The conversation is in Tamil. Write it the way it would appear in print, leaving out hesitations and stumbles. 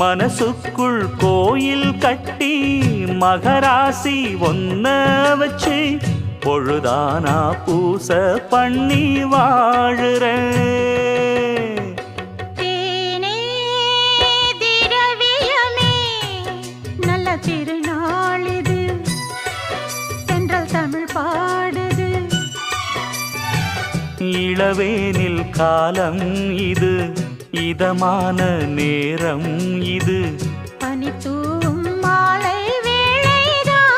மனசுக்குள் கோயில் கட்டி மகராசி ஒன்ன வச்சு பொழுதானா பூச பண்ணி வாழுற. தேனே திரவியமே நல்ல திருநாள் இது, தென்றல் தமிழ் பாடுது. இளவேனில் காலம் இது, இதமான நேரம் இது, பனித்தூவும் மாலை வேளைதான்.